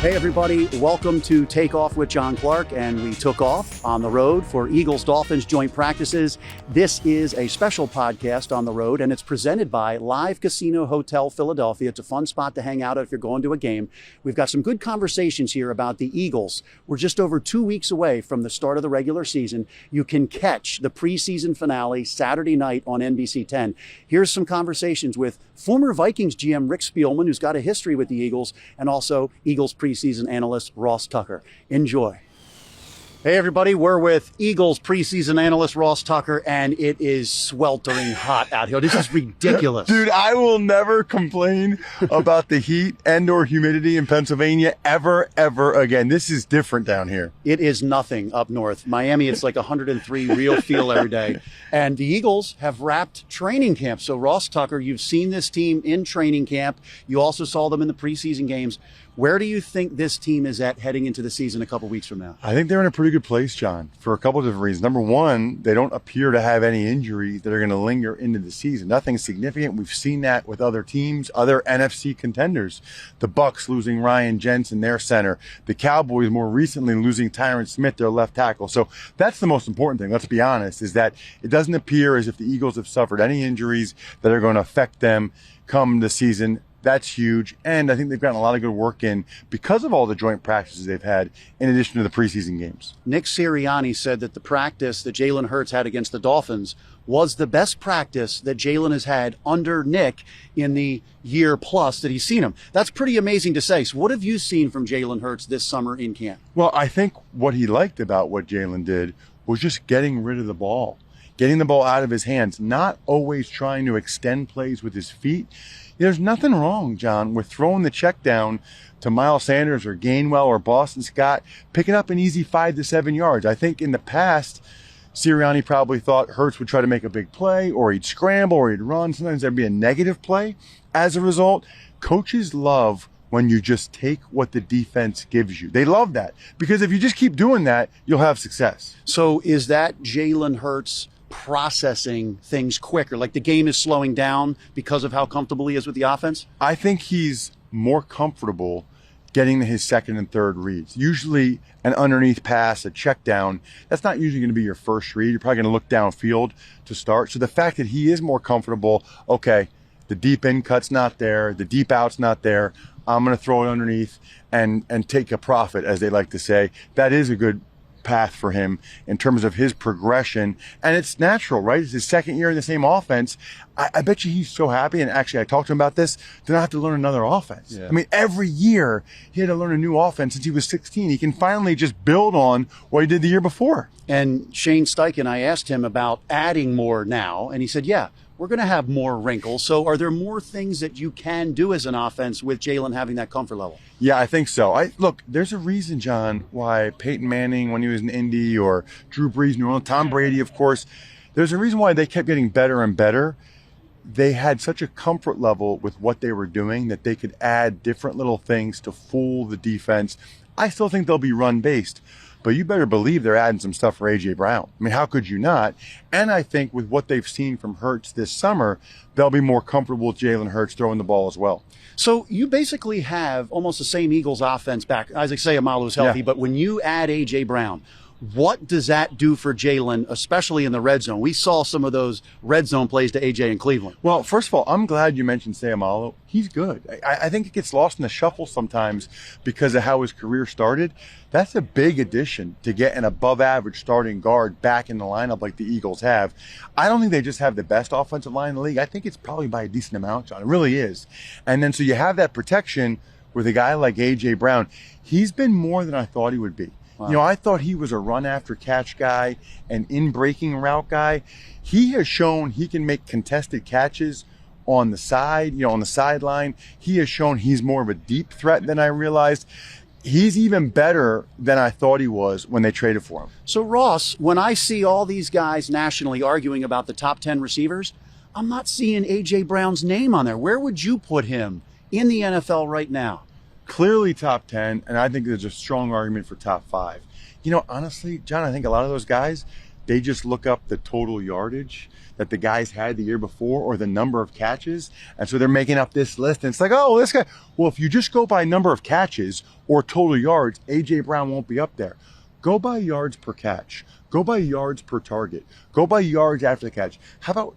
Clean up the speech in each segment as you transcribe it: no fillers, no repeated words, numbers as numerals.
Hey everybody, welcome to Takeoff with John Clark, and we took off on the road for Eagles-Dolphins joint practices. This is a special podcast on the road, and it's presented by Live Casino Hotel Philadelphia. It's a fun spot to hang out if you're going to a game. We've got some good conversations here about the Eagles. We're just over 2 weeks away from the start of the regular season. You can catch the preseason finale Saturday night on NBC 10. Here's some conversations with former Vikings GM Rick Spielman, who's got a history with the Eagles, and also Eagles preseason analyst Ross Tucker. Enjoy. Hey everybody, we're with Eagles preseason analyst Ross Tucker, and it is sweltering hot out here. This is ridiculous. Dude, I will never complain about the heat and or humidity in Pennsylvania ever again. This is different down here. It is nothing up north. Miami, it's like 103 real feel every day. And the Eagles have wrapped training camp. So Ross Tucker, you've seen this team in training camp. You also saw them in the preseason games. Where do you think this team is at heading into the season a couple weeks from now? I think they're in a pretty good place, John, for a couple of different reasons. Number one, they don't appear to have any injuries that are going to linger into the season. Nothing significant. We've seen that with other teams, other NFC contenders. The Bucs losing Ryan Jensen, their center. The Cowboys more recently losing Tyron Smith, their left tackle. So that's the most important thing, let's be honest, is that it doesn't appear as if the Eagles have suffered any injuries that are going to affect them come the season. That's huge. And I think they've gotten a lot of good work in because of all the joint practices they've had in addition to the preseason games. Nick Sirianni said that the practice that Jalen Hurts had against the Dolphins was the best practice that Jalen has had under Nick in the year plus that he's seen him. That's pretty amazing to say. So what have you seen from Jalen Hurts this summer in camp? Well, I think what he liked about what Jalen did was just getting rid of the ball, getting the ball out of his hands, not always trying to extend plays with his feet. There's nothing wrong, John, with throwing the check down to Miles Sanders or Gainwell or Boston Scott, picking up an easy 5 to 7 yards. I think in the past, Sirianni probably thought Hurts would try to make a big play, or he'd scramble, or he'd run. Sometimes there'd be a negative play. As a result, coaches love when you just take what the defense gives you. They love that, because if you just keep doing that, you'll have success. So is that Jalen Hurts processing things quicker? Like the game is slowing down because of how comfortable he is with the offense? I think he's more comfortable getting to his second and third reads. Usually an underneath pass, a check down, that's not usually going to be your first read. You're probably going to look downfield to start. So the fact that he is more comfortable, okay, the deep in cut's not there, the deep out's not there, I'm going to throw it underneath and take a profit, as they like to say. That is a good path for him in terms of his progression, and it's natural, right? It's his second year in the same offense. I bet you he's so happy, and actually I talked to him about this, to not have to learn another offense. Yeah. I mean, every year he had to learn a new offense since he was 16. He can finally just build on what he did the year before. And Shane Steichen, I asked him about adding more now, and he said, yeah, we're going to have more wrinkles. So are there more things that you can do as an offense with Jalen having that comfort level? Yeah, I think so. Look, there's a reason, John, why Peyton Manning, when he was in Indy, or Drew Brees, New Orleans, Tom Brady, of course, there's a reason why they kept getting better and better. They had such a comfort level with what they were doing that they could add different little things to fool the defense. I still think they'll be run-based, but you better believe they're adding some stuff for A.J. Brown. I mean, how could you not? And I think with what they've seen from Hurts this summer, they'll be more comfortable with Jalen Hurts throwing the ball as well. So you basically have almost the same Eagles offense back. As I say, Amalu's healthy, but when you add A.J. Brown, what does that do for Jalen, especially in the red zone? We saw some of those red zone plays to A.J. in Cleveland. Well, first of all, I'm glad you mentioned Seumalo. He's good. I think it gets lost in the shuffle sometimes because of how his career started. That's a big addition to get an above-average starting guard back in the lineup like the Eagles have. I don't think they just have the best offensive line in the league. I think it's probably by a decent amount, John. It really is. And then so you have that protection with a guy like A.J. Brown. He's been more than I thought he would be. Wow. You know, I thought he was a run-after-catch guy, an in-breaking route guy. He has shown he can make contested catches on the side, on the sideline. He has shown he's more of a deep threat than I realized. He's even better than I thought he was when they traded for him. So, Ross, when I see all these guys nationally arguing about the top 10 receivers, I'm not seeing A.J. Brown's name on there. Where would you put him in the NFL right now? Clearly top 10, and I think there's a strong argument for top 5. Honestly, John, I think a lot of those guys, they just look up the total yardage that the guys had the year before or the number of catches. And so they're making up this list. And it's like, oh, this guy. Well, if you just go by number of catches or total yards, A.J. Brown won't be up there. Go by yards per catch. Go by yards per target. Go by yards after the catch. How about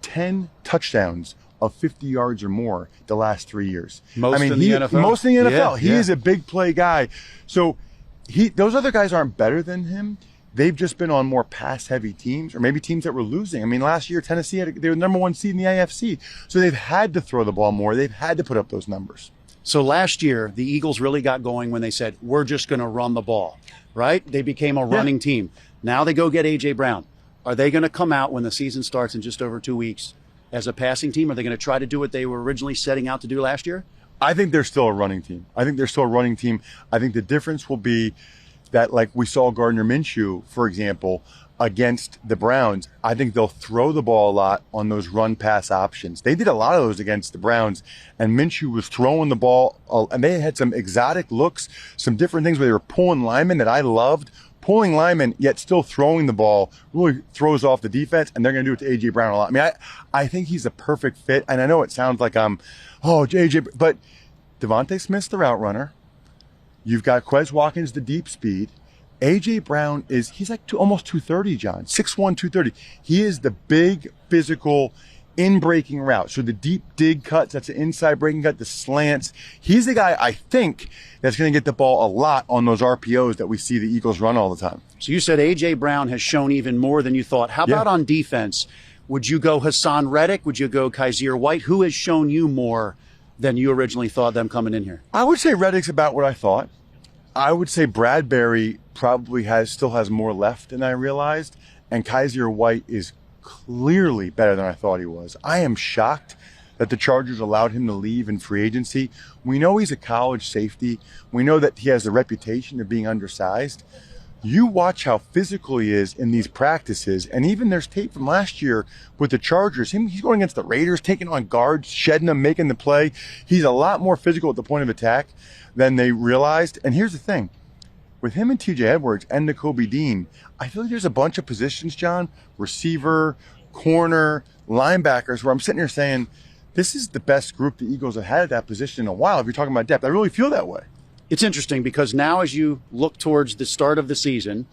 10 touchdowns of 50 yards or more the last 3 years? Most in the NFL. Most in the NFL. Yeah, he is a big play guy. So those other guys aren't better than him. They've just been on more pass-heavy teams, or maybe teams that were losing. I mean, last year, Tennessee, they were the number 1 seed in the AFC. So they've had to throw the ball more. They've had to put up those numbers. So last year, the Eagles really got going when they said, we're just going to run the ball, right? They became a running team. Now they go get A.J. Brown. Are they going to come out when the season starts in just over 2 weeks as a passing team? Are they going to try to do what they were originally setting out to do last year? I think they're still a running team. I think the difference will be that, like we saw Gardner Minshew, for example, against the Browns, I think they'll throw the ball a lot on those run-pass options. They did a lot of those against the Browns, and Minshew was throwing the ball, and they had some exotic looks, some different things where they were pulling linemen that I loved. Pulling linemen, yet still throwing the ball, really throws off the defense, and they're going to do it to A.J. Brown a lot. I mean, I think he's a perfect fit, and I know it sounds like A.J., but Devontae Smith's the route runner. You've got Quez Watkins, the deep speed. A.J. Brown he's like almost 230, John. 6'1", 230. He is the big, physical, in-breaking route. So the deep dig cuts, that's an inside breaking cut, the slants. He's the guy, I think, that's going to get the ball a lot on those RPOs that we see the Eagles run all the time. So you said A.J. Brown has shown even more than you thought. How about on defense? Would you go Hassan Reddick? Would you go Kaiser White? Who has shown you more than you originally thought them coming in here? I would say Reddick's about what I thought. I would say Bradbury probably still has more left than I realized, and Kaiser White is clearly better than I thought he was. I am shocked that the Chargers allowed him to leave in free agency. We know he's a college safety. We know that he has a reputation of being undersized. You watch how physical he is in these practices, and even there's tape from last year with the Chargers. He's going against the Raiders, taking on guards, shedding them, making the play. He's a lot more physical at the point of attack than they realized. And here's the thing. With him and T.J. Edwards and Nakobe Dean, I feel like there's a bunch of positions, John, receiver, corner, linebackers, where I'm sitting here saying, this is the best group the Eagles have had at that position in a while. If you're talking about depth, I really feel that way. It's interesting because now as you look towards the start of the season,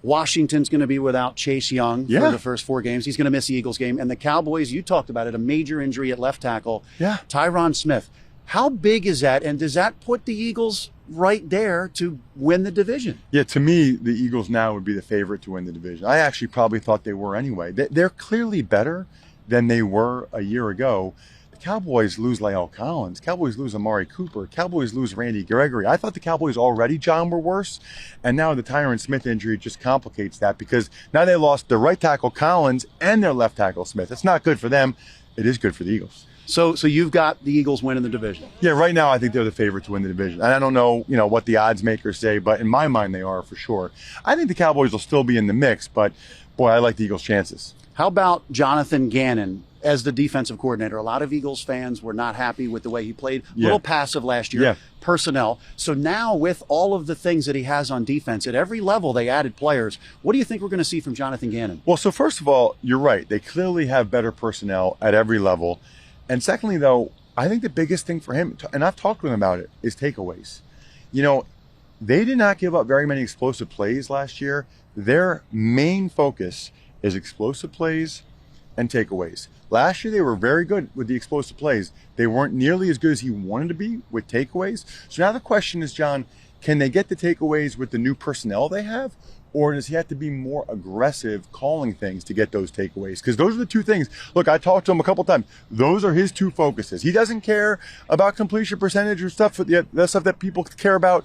Washington's going to be without Chase Young for the first 4 games. He's going to miss the Eagles game. And the Cowboys, you talked about it, a major injury at left tackle. Tyron Smith. How big is that? And does that put the Eagles right there to win the division? Yeah, to me, the Eagles now would be the favorite to win the division. I actually probably thought they were anyway. They're clearly better than they were a year ago. Cowboys lose La'el Collins. Cowboys lose Amari Cooper. Cowboys lose Randy Gregory. I thought the Cowboys already, John, were worse. And now the Tyron Smith injury just complicates that because now they lost their right tackle Collins and their left tackle Smith. It's not good for them. It is good for the Eagles. So you've got the Eagles winning the division. Yeah, right now I think they're the favorite to win the division. And I don't know, what the odds makers say, but in my mind they are for sure. I think the Cowboys will still be in the mix, but boy, I like the Eagles' chances. How about Jonathan Gannon as the defensive coordinator? A lot of Eagles fans were not happy with the way he played. A little passive last year. Personnel. So now with all of the things that he has on defense, at every level they added players. What do you think we're going to see from Jonathan Gannon? Well, so first of all, you're right. They clearly have better personnel at every level. And secondly, though, I think the biggest thing for him, and I've talked to him about it, is takeaways. They did not give up very many explosive plays last year. Their main focus is explosive plays and takeaways. Last year, they were very good with the explosive plays. They weren't nearly as good as he wanted to be with takeaways. So now the question is, John, can they get the takeaways with the new personnel they have? Or does he have to be more aggressive calling things to get those takeaways? Because those are the two things. Look, I talked to him a couple times. Those are his two focuses. He doesn't care about completion percentage or stuff, the stuff that people care about.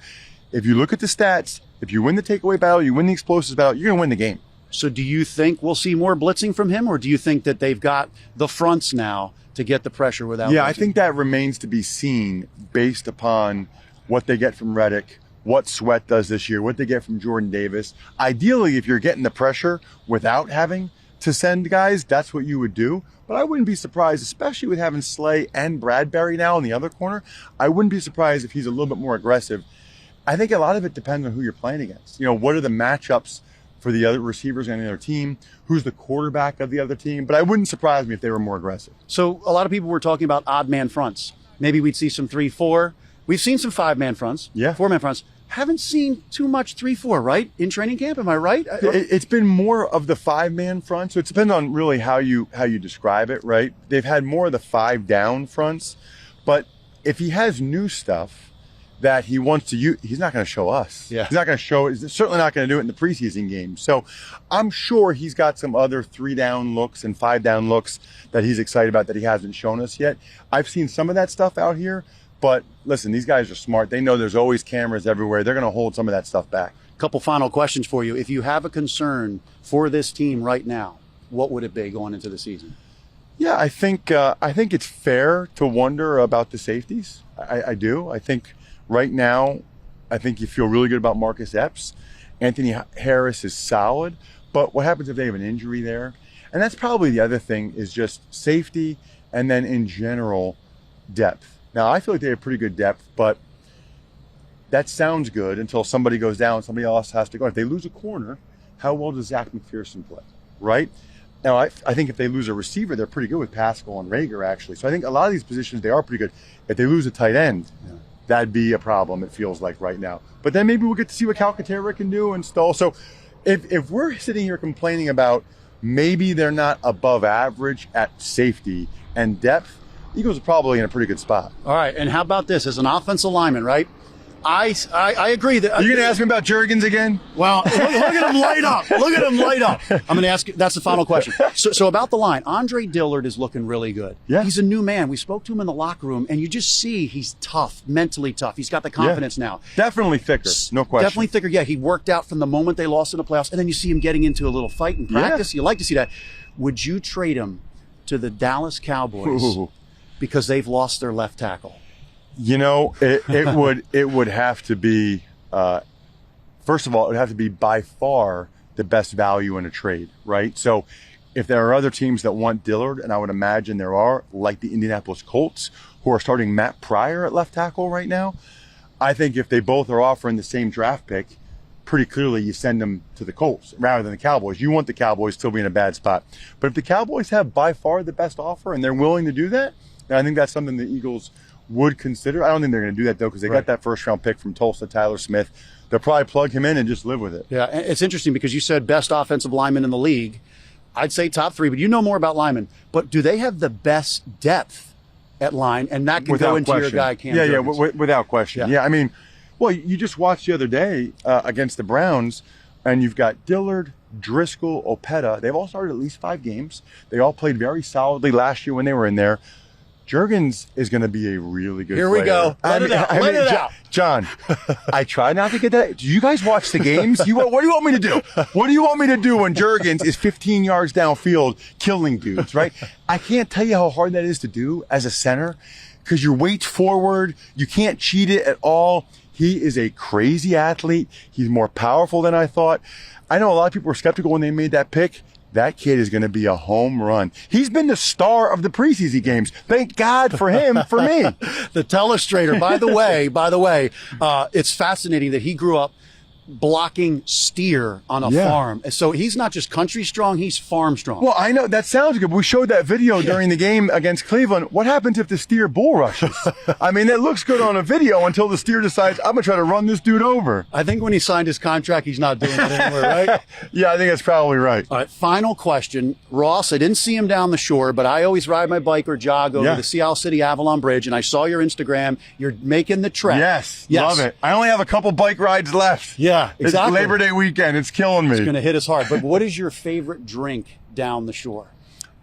If you look at the stats, if you win the takeaway battle, you win the explosives battle, you're going to win the game. So do you think we'll see more blitzing from him, or do you think that they've got the fronts now to get the pressure without blitzing? I think that remains to be seen based upon what they get from Reddick, what Sweat does this year, what they get from Jordan Davis. Ideally, if you're getting the pressure without having to send guys, that's what you would do. But I wouldn't be surprised, especially with having Slay and Bradbury now in the other corner, I wouldn't be surprised if he's a little bit more aggressive. I think a lot of it depends on who you're playing against. What are the matchups for the other receivers on the other team, who's the quarterback of the other team. But I wouldn't surprise me if they were more aggressive. So a lot of people were talking about odd man fronts. Maybe we'd see some 3-4. We've seen some 5-man fronts, 4-man fronts. Haven't seen too much 3-4, right? In training camp, am I right? It's been more of the 5-man front, so it depends on really how you describe it, right? They've had more of the 5-down fronts, but if he has new stuff that he wants to use, he's not going to show us. Yeah. He's not going to show. He's certainly not going to do it in the preseason game. So I'm sure he's got some other 3-down looks and 5-down looks that he's excited about that he hasn't shown us yet. I've seen some of that stuff out here. But listen, these guys are smart. They know there's always cameras everywhere. They're going to hold some of that stuff back. Couple final questions for you. If you have a concern for this team right now, what would it be going into the season? Yeah, I think it's fair to wonder about the safeties. I do. I think right now, I think you feel really good about Marcus Epps. Anthony Harris is solid. But what happens if they have an injury there? And that's probably the other thing is just safety and then in general depth. Now, I feel like they have pretty good depth, but that sounds good until somebody goes down, somebody else has to go. If they lose a corner, how well does Zach McPherson play, right? Now, I think if they lose a receiver, they're pretty good with Pascal and Rager, actually. So I think a lot of these positions, they are pretty good. If they lose a tight end, that'd be a problem, it feels like right now. But then maybe we'll get to see what Calcaterra can do and Stoll. So if we're sitting here complaining about maybe they're not above average at safety and depth, Eagles are probably in a pretty good spot. All right, and how about this? As an offensive lineman, right? I agree that... Are you going to ask me about Jurgens again? Well, look at him light up. Look at him light up. I'm going to ask you, that's the final question. So about the line, Andre Dillard is looking really good. Yeah. He's a new man. We spoke to him in the locker room, and you just see he's tough, mentally tough. He's got the confidence now. Definitely thicker, no question. Definitely thicker. Yeah, he worked out from the moment they lost in the playoffs, and then you see him getting into a little fight in practice. You like to see that. Would you trade him to the Dallas Cowboys because they've lost their left tackle? You know, it would have to be, first of all, it would have to be by far the best value in a trade, right? So if there are other teams that want Dillard, and I would imagine there are, like the Indianapolis Colts, who are starting Matt Pryor at left tackle right now, I think if they both are offering the same draft pick, pretty clearly you send them to the Colts rather than the Cowboys. You want the Cowboys still be in a bad spot. But if the Cowboys have by far the best offer and they're willing to do that, then I think that's something the Eagles would consider. I don't think they're going to do that, though, because they got that first-round pick from Tulsa, Tyler Smith. They'll probably plug him in and just live with it. Yeah, and it's interesting because you said best offensive lineman in the league. I'd say top 3, but you know more about linemen. But do they have the best depth at line? And that can without go into question. your guy, Cam Yeah, Jurgens. without question. Yeah, I mean, well, you just watched the other day against the Browns, and you've got Dillard, Driscoll, Opeta. They've all started at least 5 games. They all played very solidly last year when they were in there. Jurgens is going to be a really good player. Here we go. Let it out. John, I try not to get that. Do you guys watch the games? What do you want me to do? What do you want me to do when Jurgens is 15 yards downfield killing dudes, right? I can't tell you how hard that is to do as a center because your weight's forward. You can't cheat it at all. He is a crazy athlete. He's more powerful than I thought. I know a lot of people were skeptical when they made that pick. That kid is going to be a home run. He's been the star of the preseason games. Thank God for him, for me. The telestrator, by the way, it's fascinating that he grew up blocking steer on a farm. So he's not just country strong, he's farm strong. Well, I know that sounds good. We showed that video during the game against Cleveland. What happens if the steer bull rushes? I mean, it looks good on a video until the steer decides, I'm going to try to run this dude over. I think when he signed his contract, he's not doing that anymore, right? Yeah, I think that's probably right. All right, final question. Ross, I didn't see him down the shore, but I always ride my bike or jog over the Sea Isle City Avalon Bridge, and I saw your Instagram. You're making the trek. Yes, love it. I only have a couple bike rides left. Yeah, exactly. It's Labor Day weekend. It's killing me. It's going to hit us hard. But what is your favorite drink down the shore?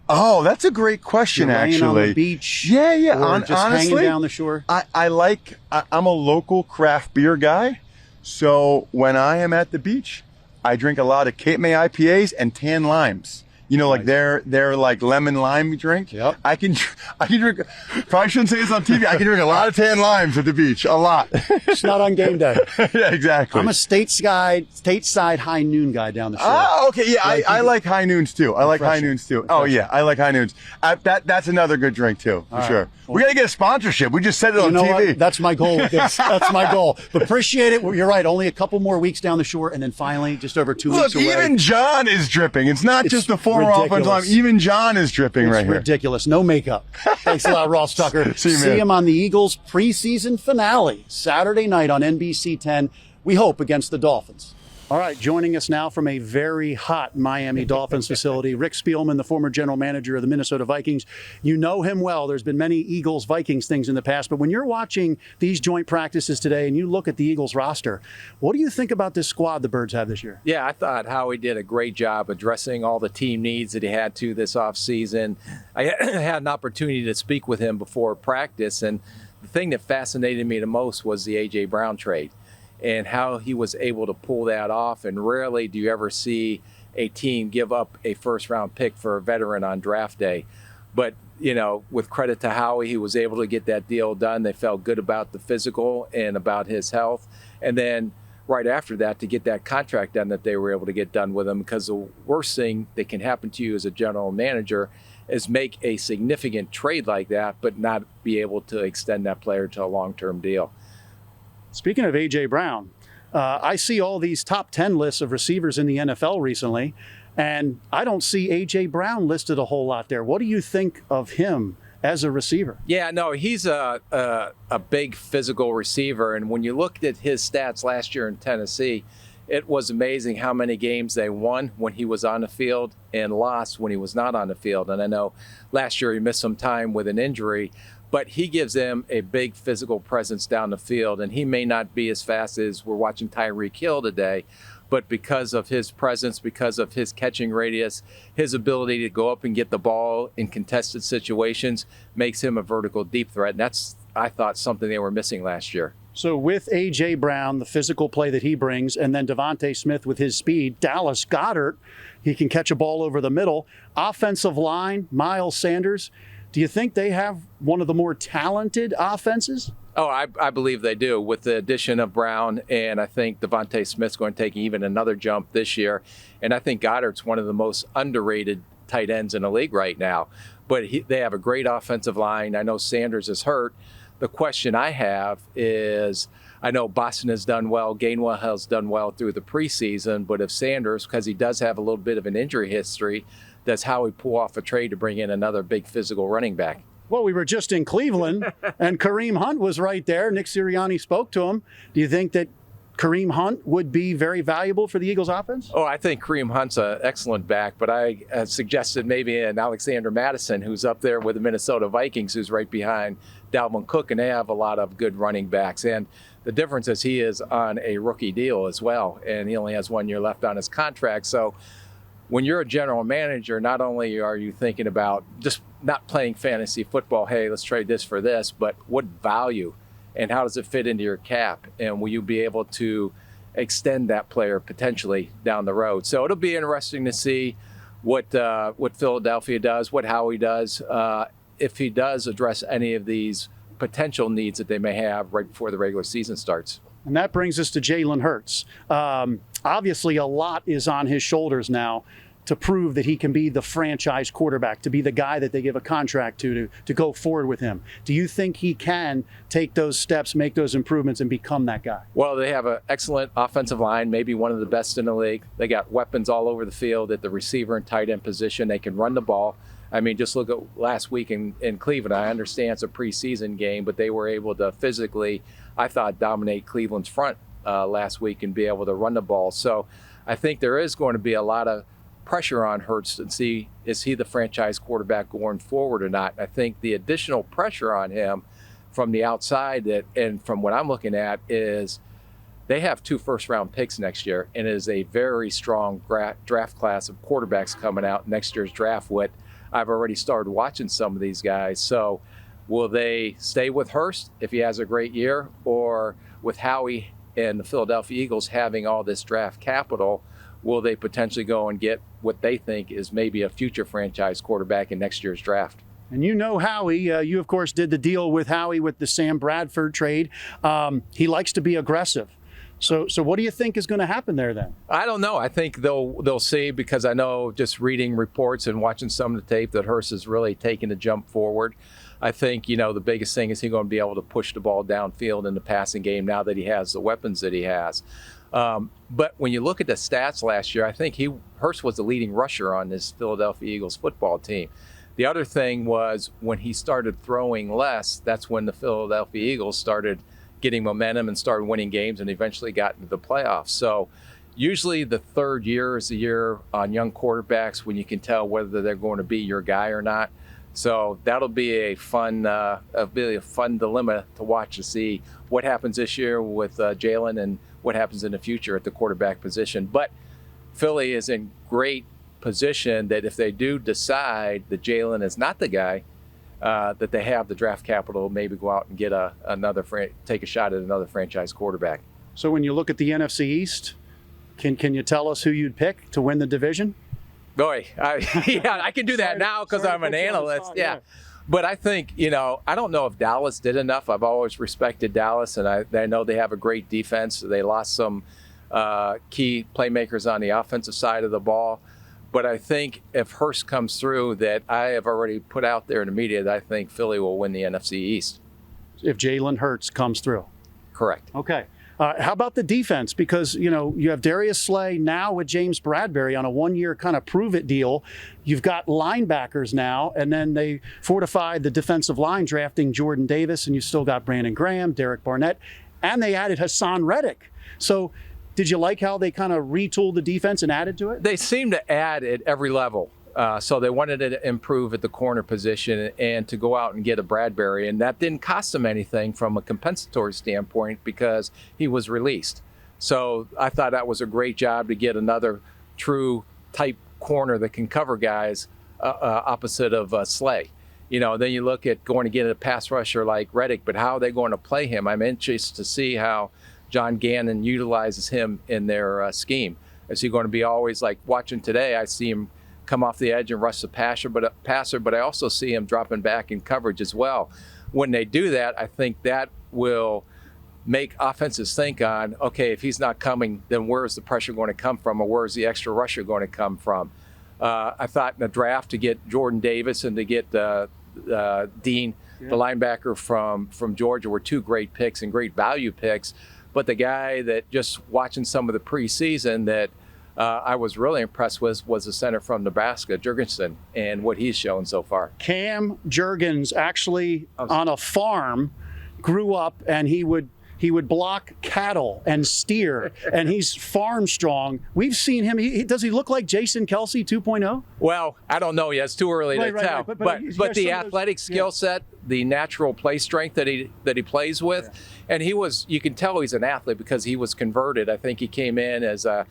Oh, that's a great question, actually. On the beach. Yeah. Or just honestly, hanging down the shore. I'm a local craft beer guy. So when I am at the beach, I drink a lot of Cape May IPAs and tan limes. like their like lemon lime drink. Yep. I can drink. Probably shouldn't say this on TV. I can drink a lot of tan limes at the beach. A lot. It's not on game day. Yeah, exactly. I'm a stateside high noon guy down the shore. Oh, okay. Yeah, I like high noons too. I like high noons too. Oh yeah, I like high noons. That's another good drink too, for sure. We got to get a sponsorship. We just said it on TV. What? That's my goal with this. That's my goal. But appreciate it. You're right. Only a couple more weeks down the shore, and then finally, just over 2 weeks away. Look, even John is dripping. It's not just the former offensive line. Even John is dripping right here. It's ridiculous. No makeup. Thanks a lot, Ross Tucker. See him on the Eagles preseason finale Saturday night on NBC 10. We hope against the Dolphins. All right, joining us now from a very hot Miami Dolphins facility, Rick Spielman, the former general manager of the Minnesota Vikings. You know him well. There's been many Eagles-Vikings things in the past, but when you're watching these joint practices today and you look at the Eagles roster, what do you think about this squad the Birds have this year? Yeah, I thought Howie did a great job addressing all the team needs that he had to this offseason. I had an opportunity to speak with him before practice, and the thing that fascinated me the most was the A.J. Brown trade and how he was able to pull that off. And rarely do you ever see a team give up a first-round pick for a veteran on draft day. But, with credit to Howie, he was able to get that deal done. They felt good about the physical and about his health. And then right after that, to get that contract done that they were able to get done with him, because the worst thing that can happen to you as a general manager is make a significant trade like that, but not be able to extend that player to a long-term deal. Speaking of A.J. Brown, I see all these top 10 lists of receivers in the NFL recently, and I don't see A.J. Brown listed a whole lot there. What do you think of him as a receiver? Yeah, no, he's a big physical receiver, and when you looked at his stats last year in Tennessee, it was amazing how many games they won when he was on the field and lost when he was not on the field. And I know last year he missed some time with an injury, but he gives them a big physical presence down the field. And he may not be as fast as we're watching Tyreek Hill today, but because of his presence, because of his catching radius, his ability to go up and get the ball in contested situations makes him a vertical deep threat. And that's, I thought, something they were missing last year. So with A.J. Brown, the physical play that he brings, and then Devontae Smith with his speed, Dallas Goedert, he can catch a ball over the middle. Offensive line, Miles Sanders. Do you think they have one of the more talented offenses? Oh, I believe they do, with the addition of Brown, and I think Devontae Smith's going to take even another jump this year. And I think Goddard's one of the most underrated tight ends in the league right now. But they have a great offensive line. I know Sanders is hurt. The question I have is, I know Boston has done well, Gainwell has done well through the preseason, but if Sanders, because he does have a little bit of an injury history, does Howie pull off a trade to bring in another big physical running back? Well, we were just in Cleveland, and Kareem Hunt was right there. Nick Sirianni spoke to him. Do you think that Kareem Hunt would be very valuable for the Eagles offense? Oh, I think Kareem Hunt's an excellent back, but I suggested maybe an Alexander Mattison, who's up there with the Minnesota Vikings, who's right behind Dalvin Cook, and they have a lot of good running backs. And the difference is he is on a rookie deal as well, and he only has 1 year left on his contract. So when you're a general manager, not only are you thinking about just not playing fantasy football, hey, let's trade this for this, but what value and how does it fit into your cap? And will you be able to extend that player potentially down the road? So it'll be interesting to see what Philadelphia does, what Howie does, if he does address any of these potential needs that they may have right before the regular season starts. And that brings us to Jalen Hurts. Obviously, a lot is on his shoulders now to prove that he can be the franchise quarterback, to be the guy that they give a contract to go forward with him. Do you think he can take those steps, make those improvements, and become that guy? Well, they have an excellent offensive line, maybe one of the best in the league. They got weapons all over the field at the receiver and tight end position. They can run the ball. I mean, just look at last week in Cleveland. I understand it's a preseason game, but they were able to physically, I thought, dominate Cleveland's front last week and be able to run the ball. So I think there is going to be a lot of pressure on Hurts to see, is he the franchise quarterback going forward or not? I think the additional pressure on him from the outside, and from what I'm looking at, is they have 2 first-round picks next year, and it is a very strong draft class of quarterbacks coming out next year's draft. I've already started watching some of these guys. So will they stay with Hurst if he has a great year, or with Howie and the Philadelphia Eagles having all this draft capital, will they potentially go and get what they think is maybe a future franchise quarterback in next year's draft. And you know Howie, you of course did the deal with Howie with the Sam Bradford trade. He likes to be aggressive. So what do you think is going to happen there then? I don't know. I think they'll see, because I know just reading reports and watching some of the tape that Hurts is really taking a jump forward. I think, the biggest thing is he's going to be able to push the ball downfield in the passing game now that he has the weapons that he has. But when you look at the stats last year, I think Hurts was the leading rusher on this Philadelphia Eagles football team. The other thing was when he started throwing less, that's when the Philadelphia Eagles started getting momentum and started winning games and eventually got into the playoffs. So usually the third year is the year on young quarterbacks when you can tell whether they're going to be your guy or not. So that'll be a fun dilemma to watch, to see what happens this year with Jalen and what happens in the future at the quarterback position. But Philly is in great position that if they do decide that Jalen is not the guy, that they have the draft capital, maybe go out and get take a shot at another franchise quarterback. So when you look at the NFC East, can you tell us who you'd pick to win the division? Boy, I can do that now because I'm an analyst. Yeah. But I think, I don't know if Dallas did enough. I've always respected Dallas, and I know they have a great defense. They lost some key playmakers on the offensive side of the ball. But I think if Hurts comes through, that I have already put out there in the media that I think Philly will win the NFC East. If Jalen Hurts comes through. Correct. Okay. How about the defense? Because, you have Darius Slay now with James Bradbury on a one-year kind of prove-it deal. You've got linebackers now, and then they fortified the defensive line drafting Jordan Davis, and you still got Brandon Graham, Derek Barnett, and they added Hassan Reddick. So did you like how they kind of retooled the defense and added to it? They seem to add at every level. So they wanted to improve at the corner position and to go out and get a Bradbury. And that didn't cost them anything from a compensatory standpoint because he was released. So I thought that was a great job to get another true type corner that can cover guys opposite of Slay. Then you look at going to get a pass rusher like Reddick, but how are they going to play him? I'm anxious to see how John Gannon utilizes him in their scheme. Is he going to be always like watching today? I see him come off the edge and rush the passer, but I also see him dropping back in coverage as well. When they do that, I think that will make offenses think on, okay, if he's not coming, then where's the pressure going to come from, or where's the extra rusher going to come from? I thought in the draft to get Jordan Davis and to get Dean, the linebacker from Georgia, were two great picks and great value picks. But the guy that just watching some of the preseason that I was really impressed with was the center from Nebraska, Jurgensen, and what he's shown so far. Cam Jurgens actually on a farm grew up, and he would block cattle and steer, and he's farm strong. We've seen him. Does he look like Jason Kelce 2.0? Well, I don't know yet. It's too early to tell. Right. But the athletic skill set, the natural play strength that he plays with, and you can tell he's an athlete because he was converted. I think he came in as a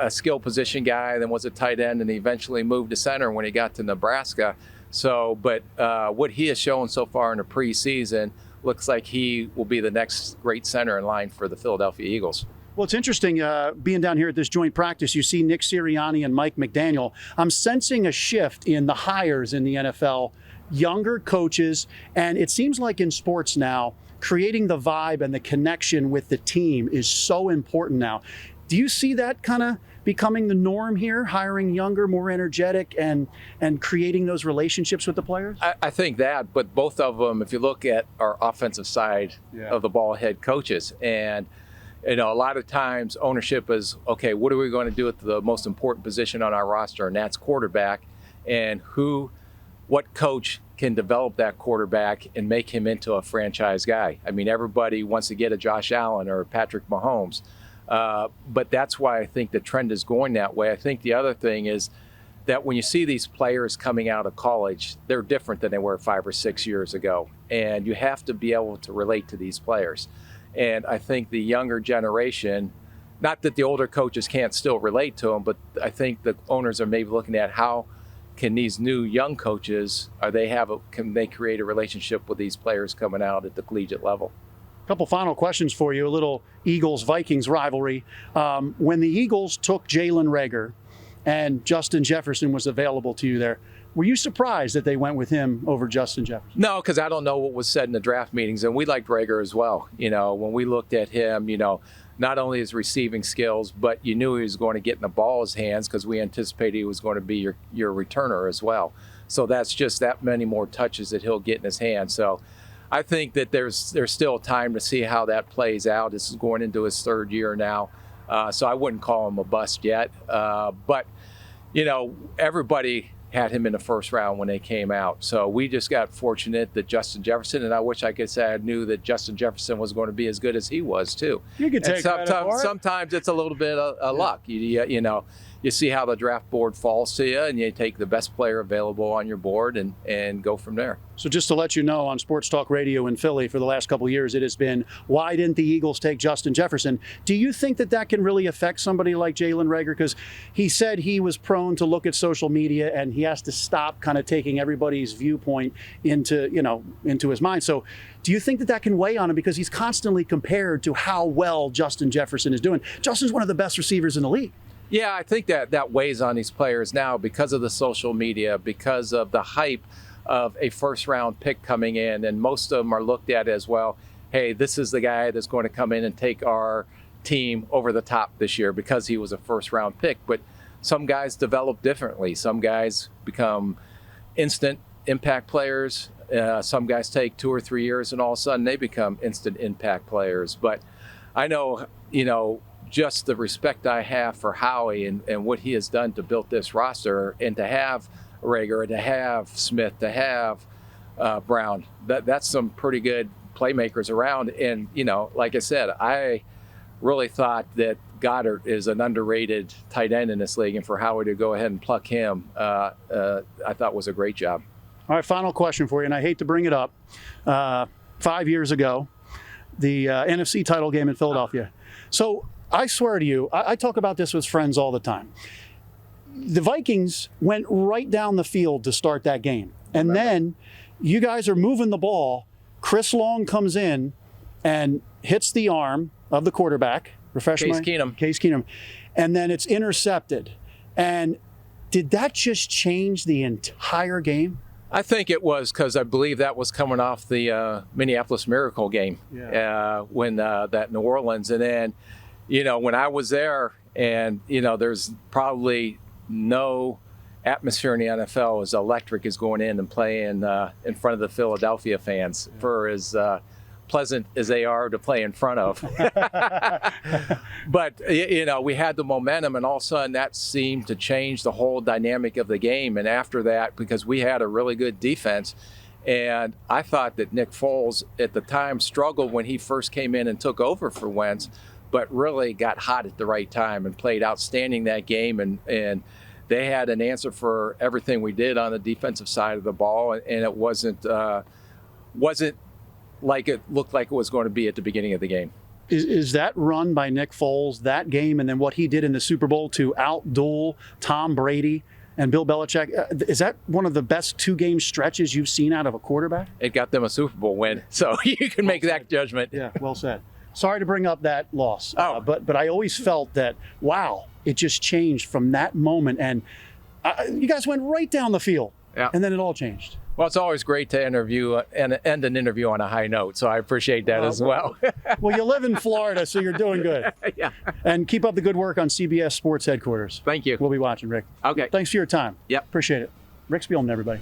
skill position guy, then was a tight end, and he eventually moved to center when he got to Nebraska. So, but what he has shown so far in the preseason looks like he will be the next great center in line for the Philadelphia Eagles. Well, it's interesting being down here at this joint practice. You see Nick Sirianni and Mike McDaniel. I'm sensing a shift in the hires in the NFL, younger coaches, and it seems like in sports now, creating the vibe and the connection with the team is so important now. Do you see that kind of becoming the norm here, hiring younger, more energetic, and creating those relationships with the players? I think that, but both of them, if you look at our offensive side of the ball, head coaches, and a lot of times ownership is, okay, what are we going to do with the most important position on our roster, and that's quarterback, and what coach can develop that quarterback and make him into a franchise guy. I mean, everybody wants to get a Josh Allen or a Patrick Mahomes. But that's why I think the trend is going that way. I think the other thing is that when you see these players coming out of college, they're different than they were 5 or 6 years ago. And you have to be able to relate to these players. And I think the younger generation, not that the older coaches can't still relate to them, but I think the owners are maybe looking at how can these new young coaches, can they create a relationship with these players coming out at the collegiate level? Couple final questions for you, a little Eagles-Vikings rivalry. When the Eagles took Jalen Reagor and Justin Jefferson was available to you there. Were you surprised that they went with him over Justin Jefferson? No, because I don't know what was said in the draft meetings, and we liked Rager as well. When we looked at him, not only his receiving skills, but you knew he was going to get in the ball in his hands because we anticipated he was going to be your returner as well. So that's just that many more touches that he'll get in his hands. So I think that there's still time to see how that plays out. This is going into his third year now, so I wouldn't call him a bust yet. But everybody had him in the first round when they came out. So we just got fortunate that Justin Jefferson, and I wish I could say I knew that Justin Jefferson was going to be as good as he was too. You could take sometimes it's a little bit of luck. You see how the draft board falls to you, and you take the best player available on your board and go from there. So just to let you know, on Sports Talk Radio in Philly for the last couple of years, it has been, why didn't the Eagles take Justin Jefferson? Do you think that can really affect somebody like Jalen Reagor? Because he said he was prone to look at social media and he has to stop kind of taking everybody's viewpoint into his mind. So do you think that can weigh on him because he's constantly compared to how well Justin Jefferson is doing? Justin's one of the best receivers in the league. Yeah, I think that weighs on these players now because of the social media, because of the hype of a first-round pick coming in, and most of them are looked at as, well, hey, this is the guy that's going to come in and take our team over the top this year because he was a first-round pick. But some guys develop differently. Some guys become instant impact players. Some guys take 2 or 3 years, and all of a sudden they become instant impact players. But I know, just the respect I have for Howie and what he has done to build this roster, and to have Rager, to have Smith, to have Brown, that's some pretty good playmakers around. And, like I said, I really thought that Goddard is an underrated tight end in this league, and for Howie to go ahead and pluck him, I thought was a great job. All right, final question for you, and I hate to bring it up. 5 years ago, the NFC title game in Philadelphia. So I swear to you, I talk about this with friends all the time. The Vikings went right down the field to start that game. And then you guys are moving the ball. Chris Long comes in and hits the arm of the quarterback. Case Keenum. And then it's intercepted. And did that just change the entire game? I think it was, because I believe that was coming off the Minneapolis Miracle game when that New Orleans. And then, when I was there, and, there's probably no atmosphere in the NFL as electric as going in and playing in front of the Philadelphia fans, for as pleasant as they are to play in front of. But, we had the momentum, and all of a sudden that seemed to change the whole dynamic of the game. And after that, because we had a really good defense, and I thought that Nick Foles at the time struggled when he first came in and took over for Wentz, but really got hot at the right time and played outstanding that game. And they had an answer for everything we did on the defensive side of the ball. And it wasn't like it looked like it was going to be at the beginning of the game. Is that run by Nick Foles, that game, and then what he did in the Super Bowl to outduel Tom Brady and Bill Belichick, is that one of the best 2-game stretches you've seen out of a quarterback? It got them a Super Bowl win, so you can make that judgment. Yeah, well said. Sorry to bring up that loss, but I always felt that, wow, it just changed from that moment. And you guys went right down the field, and then it all changed. Well, it's always great to interview and end an interview on a high note, so I appreciate that as well. Well, you live in Florida, so you're doing good. Yeah. And keep up the good work on CBS Sports headquarters. Thank you. We'll be watching, Rick. Okay. Thanks for your time. Yep. Appreciate it. Rick Spielman, everybody.